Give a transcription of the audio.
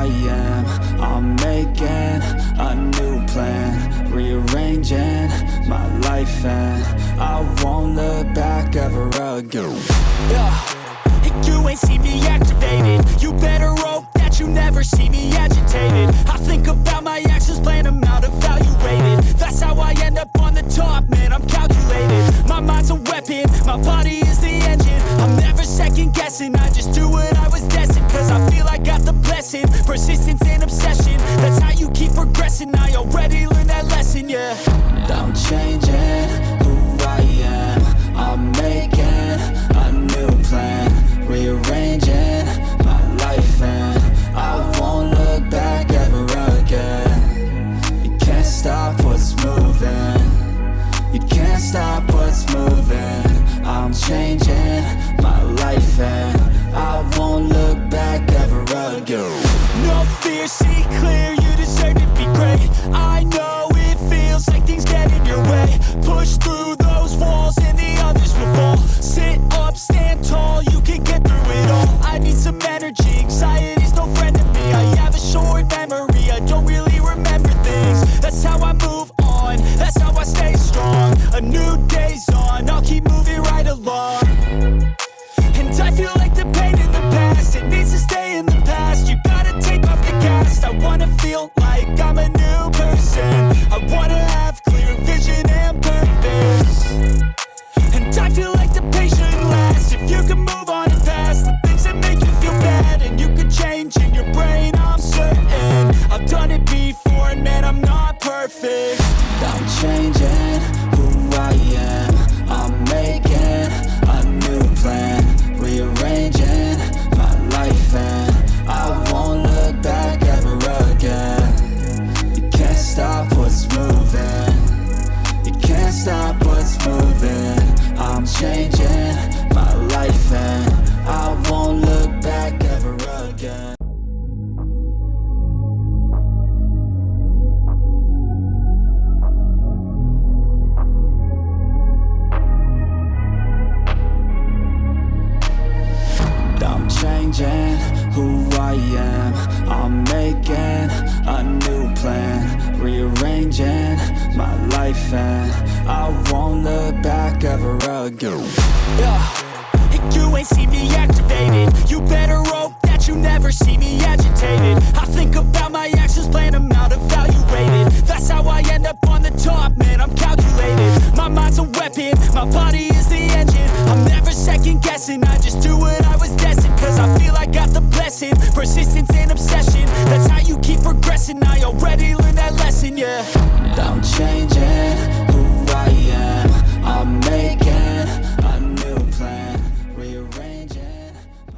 I am. I'm making a new plan, rearranging my life, and I won't look back ever again. You ain't see me activated. You better hope that you never see me agitated. I think about my actions, plan them out, evaluated. That's how I end up on the top, man, I'm calculated. My mind's a weapon, my body is the engine. I'm never second guessing, I just do what I was destined. Cause I feel I got the blessing, persistence and obsession. That's how you keep progressing, I already learned that lesson, yeah. I'm changing who I am. I'm making a new plan, rearranging my life, and I won't look back ever again. You can't stop what's moving. You can't stop what's moving. I'm changing my life, and I won't look back ever again. No fear, see clear, you deserve to be great. I know it feels like things get in your way. Push through those walls and the others will fall. Sit up, stand tall, you can get through it all. I need some energy, anxiety's no friend to me. I have a short memory, I don't really remember things. That's how I move on, that's how I stay strong. A new day's on, I'll keep moving right along. And I feel like the pain in the past, it needs to stay in the past. You gotta take off the cast. I wanna feel like I'm a new person. I wanna have clear vision and purpose. And I feel like the pain shouldn't last. If you can move on and past the things that make you feel bad, and you can change in your brain, I'm certain. I've done it before and man, I'm not perfect. I'm changing who I am. I'm making a new plan, rearranging my life, and I won't look back ever again. You can't stop what's moving. You can't stop what's moving. I'm changing my life, and I won't look back ever again. I'm changing who I am. I'm making a new plan, rearranging my life, and I won't look back ever again. You ain't see me activated. You better hope that you never see me agitated. I